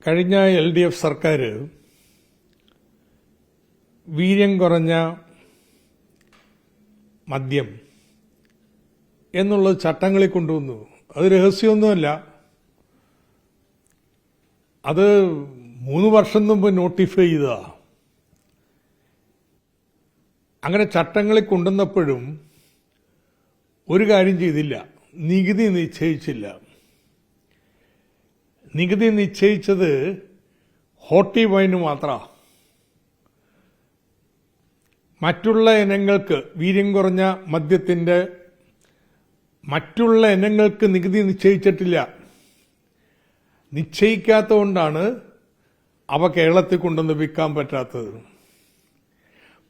കഴിഞ്ഞ LDF സർക്കാർ വീര്യം കുറഞ്ഞ മദ്യം എന്നുള്ളത് ചട്ടങ്ങളിൽ കൊണ്ടുവന്നു. അത് രഹസ്യമൊന്നുമല്ല. അത് 3 വർഷം മുമ്പ് നോട്ടിഫൈ ചെയ്തതാ. അങ്ങനെ ചട്ടങ്ങളിൽ കൊണ്ടുവന്നപ്പോഴും ഒരു കാര്യം ചെയ്തില്ല, നികുതി നിശ്ചയിച്ചില്ല. നികുതി നിശ്ചയിച്ചത് ഹോട്ടി വൈന് മാത്രമാണ്. മറ്റുള്ള ഇനങ്ങൾക്ക്, വീര്യം കുറഞ്ഞ മദ്യത്തിന്റെ മറ്റുള്ള ഇനങ്ങൾക്ക് നികുതി നിശ്ചയിച്ചിട്ടില്ല. നിശ്ചയിക്കാത്തതുകൊണ്ടാണ് അവ കേരളത്തിൽ കൊണ്ടുവന്ന് വിൽക്കാൻ പറ്റാത്തത്.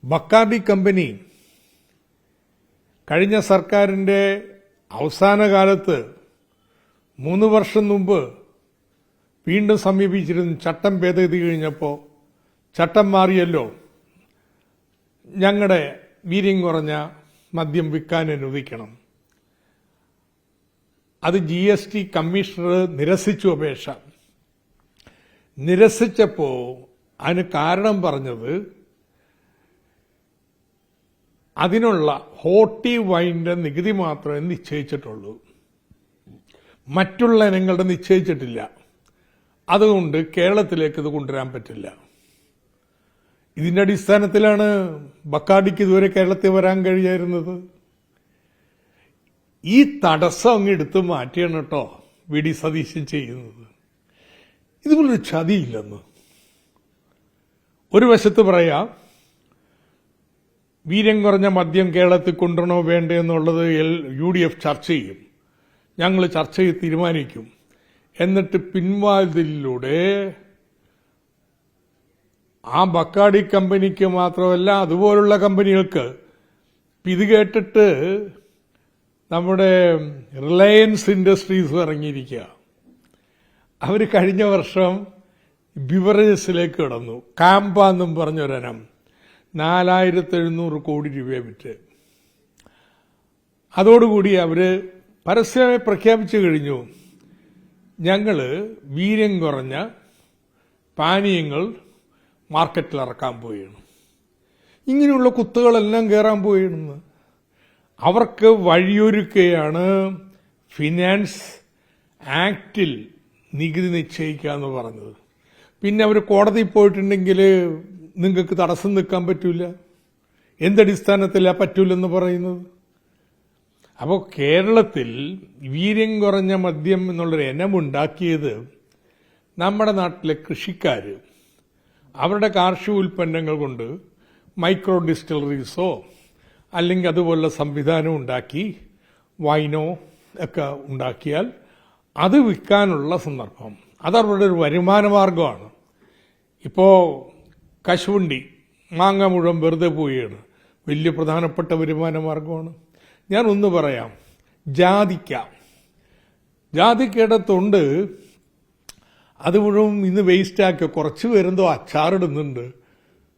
ബക്കാർഡി കമ്പനി കഴിഞ്ഞ സർക്കാരിന്റെ അവസാന കാലത്ത് 3 വർഷം മുമ്പ് വീണ്ടും സമീപിച്ചിരുന്നു. ചട്ടം ഭേദഗതി കഴിഞ്ഞപ്പോൾ ചട്ടം മാറിയല്ലോ, ഞങ്ങളുടെ വീര്യം കുറഞ്ഞ മദ്യം വിൽക്കാൻ അനുവദിക്കണം. അത് GST കമ്മീഷണർ നിരസിച്ചു അപേക്ഷ. നിരസിച്ചപ്പോൾ അതിന് കാരണം പറഞ്ഞത് അതിനുള്ള ഹോട്ടി വൈൻ്റെ നികുതി മാത്രമേ നിശ്ചയിച്ചിട്ടുള്ളൂ, മറ്റുള്ള ഇനങ്ങളുടെ നിശ്ചയിച്ചിട്ടില്ല. അതുകൊണ്ട് കേരളത്തിലേക്ക് ഇത് കൊണ്ടുവരാൻ പറ്റില്ല. ഇതിന്റെ അടിസ്ഥാനത്തിലാണ് ബക്കാർഡിക്ക് ഇതുവരെ കേരളത്തിൽ വരാൻ കഴിയായിരുന്നത്. ഈ തടസ്സം അങ്ങ് എടുത്ത് മാറ്റിയാണ് കേട്ടോ VD സതീശൻ ചെയ്യുന്നത്. ഇതുപോലൊരു ചതിയില്ലെന്ന്. ഒരു വശത്ത് പറയാം, വീര്യം കുറഞ്ഞ മദ്യം കേരളത്തിൽ കൊണ്ടുവരണോ വേണ്ടേ എന്നുള്ളത് UDF ചർച്ച ചെയ്യും, ഞങ്ങൾ ചർച്ച ചെയ്ത് തീരുമാനിക്കും. എന്നിട്ട് പിൻവാതിലൂടെ ആ ബക്കാർഡി കമ്പനിക്ക് മാത്രമല്ല അതുപോലുള്ള കമ്പനികൾക്ക്, ഇത് കേട്ടിട്ട് നമ്മുടെ റിലയൻസ് ഇൻഡസ്ട്രീസ് ഇറങ്ങിയിരിക്കുക. അവർ കഴിഞ്ഞ വർഷം ബിവറേജസിലേക്ക് കടന്നു. കാമ്പ എന്നും പറഞ്ഞൊരിനം 4700 കോടി രൂപ വിറ്റ്. അതോടുകൂടി അവർ പരസ്യമായി പ്രഖ്യാപിച്ചു കഴിഞ്ഞു, ഞങ്ങൾ വീര്യം കുറഞ്ഞ പാനീയങ്ങൾ മാർക്കറ്റിൽ ഇറക്കാൻ പോവുകയാണ്. ഇങ്ങനെയുള്ള കുത്തുകളെല്ലാം കയറാൻ പോവുകയാണെന്ന് അവർക്ക് വഴിയൊരുക്കുകയാണ് ഫിനാൻസ് ആക്ടിൽ നികുതി നിശ്ചയിക്കുക എന്ന് പറഞ്ഞത്. പിന്നെ അവർ കോടതിയിൽ പോയിട്ടുണ്ടെങ്കിൽ നിങ്ങൾക്ക് തടസ്സം നിൽക്കാൻ പറ്റൂല. എന്തടിസ്ഥാനത്തിലാണ് പറ്റൂലെന്ന് പറയുന്നത്? അപ്പോൾ കേരളത്തിൽ വീര്യം കുറഞ്ഞ മദ്യം എന്നുള്ളൊരു ഇനമുണ്ടാക്കിയത് നമ്മുടെ നാട്ടിലെ കൃഷിക്കാർ അവരുടെ കാർഷിക ഉൽപ്പന്നങ്ങൾ കൊണ്ട് മൈക്രോ ഡിസ്റ്റിലറീസോ അല്ലെങ്കിൽ അതുപോലുള്ള സംവിധാനം ഉണ്ടാക്കി വൈനോ ഒക്കെ ഉണ്ടാക്കിയാൽ അത് വിൽക്കാനുള്ള സന്ദർഭം, അതവരുടെ ഒരു വരുമാന മാർഗമാണ്. ഇപ്പോൾ കശുവണ്ടി, മാങ്ങ മുഴുവൻ വെറുതെ പോവുകയാണ്, വലിയ പ്രധാനപ്പെട്ട വരുമാന മാർഗമാണ്. ഞാൻ ഒന്ന് പറയാം, ജാതിക്കയുടെ തൊണ്ട് അത് മുഴുവൻ ഇന്ന് വേസ്റ്റാക്കി കുറച്ച് പേരെന്തോ അച്ചാറിടുന്നുണ്ട്.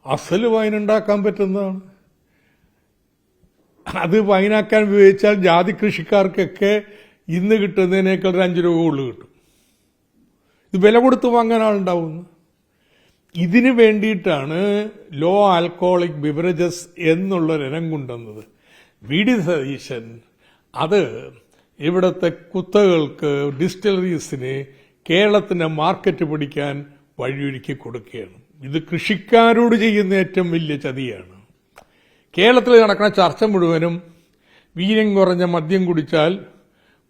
അസല് വൈനുണ്ടാക്കാൻ പറ്റുന്നതാണ്. അത് വൈനാക്കാൻ ഉപയോഗിച്ചാൽ ജാതി കൃഷിക്കാർക്കൊക്കെ ഇന്ന് കിട്ടുന്നതിനേക്കാൾ 5 രൂപ കൂടുതൽ കിട്ടും. ഇത് വില കൊടുത്ത് വാങ്ങാൻ ആളുണ്ടാവുന്നു. ഇതിനു വേണ്ടിയിട്ടാണ് ലോ ആൽക്കഹോളിക് ബിവറേജസ് എന്നുള്ളൊരിനം കൊണ്ടുവന്നത്. VD സതീശൻ അത് ഇവിടുത്തെ കുത്തകൾക്ക്, ഡിസ്റ്റിലറീസിന് കേരളത്തിന്റെ മാർക്കറ്റ് പിടിക്കാൻ വഴിയൊരുക്കി കൊടുക്കുകയാണ്. ഇത് കൃഷിക്കാരോട് ചെയ്യുന്ന ഏറ്റവും വലിയ ചതിയാണ്. കേരളത്തിൽ നടക്കുന്ന ചർച്ച മുഴുവനും വീര്യം കുറഞ്ഞ മദ്യം കുടിച്ചാൽ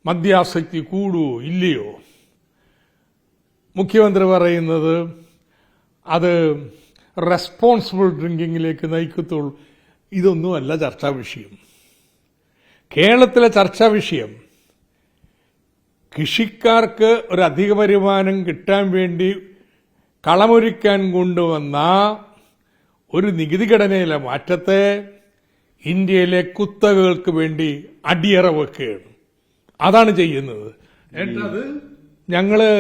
മദ്യാസക്തി കൂടുവോ ഇല്ലയോ. മുഖ്യമന്ത്രി പറയുന്നത് അത് റെസ്പോൺസിബിൾ ഡ്രിങ്കിങ്ങിലേക്ക് നയിക്കത്തുള്ളൂ. ഇതൊന്നുമല്ല ചർച്ചാ വിഷയം. കേരളത്തിലെ ചർച്ചാ വിഷയം കൃഷിക്കാർക്ക് ഒരു അധിക വരുമാനം കിട്ടാൻ വേണ്ടി കളമൊരുക്കാൻ കൊണ്ടുവന്ന ഒരു നികുതി ഘടനയിലെ മാറ്റത്തെ ഇന്ത്യയിലെ കുത്തകകൾക്ക് വേണ്ടി അടിയറ വെക്കുകയാണ്. അതാണ് ചെയ്യുന്നത്. എന്നിട്ടത് ഞങ്ങള്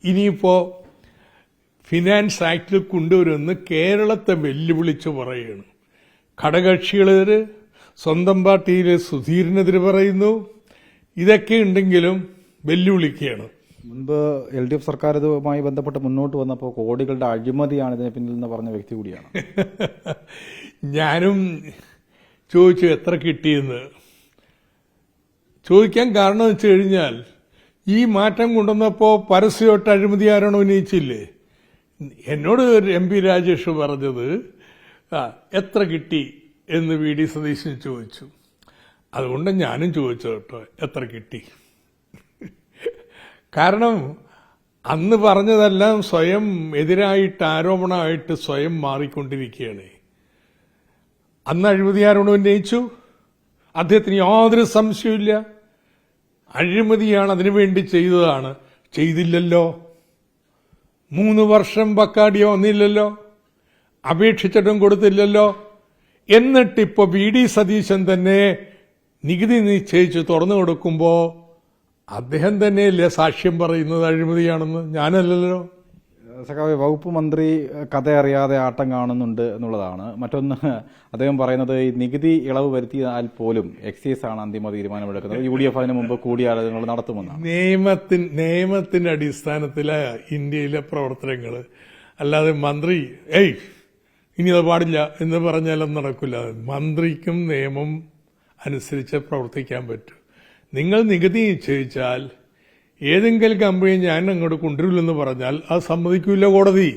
ഇനിയിപ്പോ ഫിനാൻസ് ആക്ടിൽ കൊണ്ടുവരുമെന്ന് കേരളത്തെ വെല്ലുവിളിച്ച് പറയുകയാണ്. ഘടകകക്ഷികളെതിരെ, സ്വന്തം പാർട്ടിയിലെ സുധീരനെതിരെ പറയുന്നു. ഇതൊക്കെ ഉണ്ടെങ്കിലും വെല്ലുവിളിക്കുകയാണ്. മുൻപ് LDF സർക്കാർ ഇതുമായി ബന്ധപ്പെട്ട് മുന്നോട്ട് വന്നപ്പോൾ കോടികളുടെ അഴിമതിയാണ് ഇതിന് പിന്നിൽ എന്ന് പറഞ്ഞ വ്യക്തി കൂടിയാണ്. ഞാനും ചോദിച്ചു എത്ര കിട്ടിയെന്ന്. ചോദിക്കാൻ കാരണം വെച്ച് കഴിഞ്ഞാൽ ഈ മാറ്റം കൊണ്ടുവന്നപ്പോൾ പരസ്യമായിട്ട് അഴിമതി ആരാണോ ഉന്നയിച്ചില്ലേ? എന്നോട് MP രാജേഷ് പറഞ്ഞത് എത്ര കിട്ടി എന്ന് VD സതീശൻ ചോദിച്ചു. അതുകൊണ്ട് ഞാനും ചോദിച്ചു കേട്ടോ, എത്ര കിട്ടി. കാരണം അന്ന് പറഞ്ഞതെല്ലാം സ്വയം എതിരായിട്ട് ആരോപണമായിട്ട് സ്വയം മാറിക്കൊണ്ടിരിക്കുകയാണ്. അന്ന് അഴിമതി ആരോപണം ഉന്നയിച്ചു, അദ്ദേഹത്തിന് യാതൊരു സംശയമില്ല, അഴിമതിയാണ്, അതിനുവേണ്ടി ചെയ്തതാണ്. ചെയ്തില്ലല്ലോ. 3 വർഷം ബക്കാഡിയോ വന്നില്ലല്ലോ, അപേക്ഷിച്ചിട്ടും കൊടുത്തില്ലല്ലോ. എന്നിട്ടിപ്പോ VD സതീശൻ തന്നെ നികുതി നിശ്ചയിച്ച് തുറന്നു കൊടുക്കുമ്പോൾ അദ്ദേഹം തന്നെയല്ലേ സാക്ഷ്യം പറയുന്നത് അഴിമതിയാണെന്ന്? ഞാനല്ലല്ലോ. സഖാവേ, വകുപ്പ് മന്ത്രി കഥ അറിയാതെ ആട്ടം കാണുന്നുണ്ട് എന്നുള്ളതാണ്. മറ്റൊന്ന്, അദ്ദേഹം പറയുന്നത് ഈ നികുതി ഇളവ് വരുത്തിയാൽ പോലും എക്സൈസ് ആണ് അന്തിമ തീരുമാനമെടുക്കുന്നത്, UDF അതിനു മുമ്പ് കൂടിയാലോചനകൾ നടത്തുമെന്നാണ്. നിയമത്തിന്റെ അടിസ്ഥാനത്തിലെ ഇന്ത്യയിലെ പ്രവർത്തനങ്ങൾ. അല്ലാതെ മന്ത്രി ഇനി അത് പാടില്ല എന്ന് പറഞ്ഞാലും നടക്കില്ല. മന്ത്രിക്കും നിയമം അനുസരിച്ച് പ്രവർത്തിക്കാൻ പറ്റൂ. നിങ്ങൾ നികുതി നിശ്ചയിച്ചാൽ ഏതെങ്കിലും കമ്പനി ഞാൻ അങ്ങോട്ട് കൊണ്ടുവരില്ലെന്ന് പറഞ്ഞാൽ അത് സമ്മതിക്കില്ല കോടതി.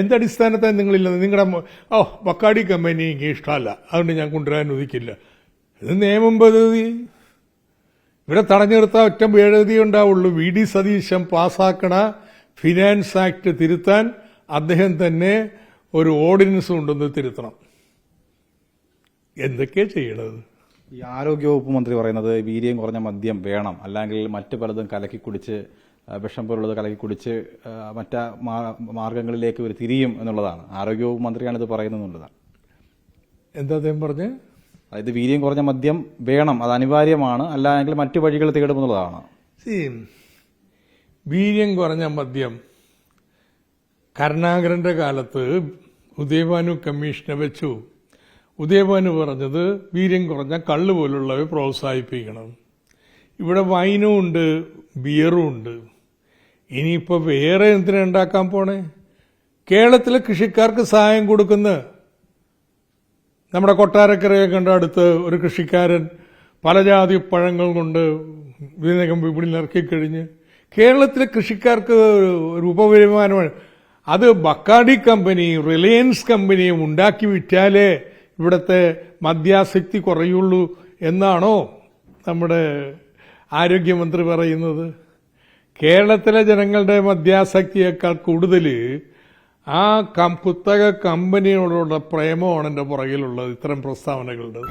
എന്തടിസ്ഥാനത്താൽ നിങ്ങളില്ല? നിങ്ങളുടെ ബക്കാടി കമ്പനി എനിക്ക് ഇഷ്ടമല്ല, അതുകൊണ്ട് ഞാൻ കൊണ്ടുവരാൻ അനുവദിക്കില്ല. ഇത് നിയമം പദ്ധതി. ഇവിടെ തടഞ്ഞു നിർത്താൻ ഒറ്റ ഭേദഗതി ഉണ്ടാവുള്ളൂ. VD സതീശൻ പാസ്സാക്കണ ഫിനാൻസ് ആക്ട് തിരുത്താൻ അദ്ദേഹം തന്നെ ഒരു ഓർഡിനൻസ് കൊണ്ടുവന്ന് തിരുത്തണം. എന്തൊക്കെയാ ചെയ്യണത്? ഈ ആരോഗ്യവകുപ്പ് മന്ത്രി പറയുന്നത് വീര്യം കുറഞ്ഞ മദ്യം വേണം, അല്ലെങ്കിൽ മറ്റു പലതും കലക്കി കുടിച്ച്, വിഷം പോലുള്ളത് കലക്കി കുടിച്ച് മറ്റ് മാർഗങ്ങളിലേക്ക് ഒരു തിരിയും എന്നുള്ളതാണ്. ആരോഗ്യവകുപ്പ് മന്ത്രിയാണ് ഇത് പറയുന്നതെന്നുള്ളതാണ്. എന്താ അദ്ദേഹം പറഞ്ഞ്? അതായത് വീര്യം കുറഞ്ഞ മദ്യം വേണം, അത് അനിവാര്യമാണ്, അല്ലെങ്കിൽ മറ്റു വഴികൾ തേടുമെന്നുള്ളതാണ്. വീര്യം കുറഞ്ഞ മദ്യം കരുണാകരന്റെ കാലത്ത് ഉദയഭാനു കമ്മീഷനെ വെച്ചു. ഉദയഭാനു പറഞ്ഞത് വീര്യം കുറഞ്ഞ കള്ള് പോലുള്ളവ പ്രോത്സാഹിപ്പിക്കണം. ഇവിടെ വൈനും ഉണ്ട്, ബിയറും ഉണ്ട്. ഇനിയിപ്പോൾ വേറെ എന്തിനാ ഉണ്ടാക്കാൻ പോണേ? കേരളത്തിലെ കൃഷിക്കാർക്ക് സഹായം കൊടുക്കുന്ന നമ്മുടെ കൊട്ടാരക്കരയെ കണ്ട അടുത്ത് ഒരു കൃഷിക്കാരൻ പല ജാതി പഴങ്ങൾ കൊണ്ട് ഇതിനകം വിപണിയിൽ ഇറക്കിക്കഴിഞ്ഞ് കേരളത്തിലെ കൃഷിക്കാർക്ക് ഒരു ഉപവരുമാനമാണ്. അത് ബക്കാഡി കമ്പനി, റിലയൻസ് കമ്പനിയും ഉണ്ടാക്കി വിറ്റാലേ ഇവിടുത്തെ മദ്യാസക്തി കുറയുള്ളൂ എന്നാണോ നമ്മുടെ ആരോഗ്യമന്ത്രി പറയുന്നത്? കേരളത്തിലെ ജനങ്ങളുടെ മദ്യാസക്തിയേക്കാൾ കൂടുതൽ ആ കുത്തക കമ്പനിയോടുള്ള പ്രേമമാണ് എൻ്റെ പുറകിലുള്ളത് ഇത്തരം പ്രസ്താവനകളുടെ.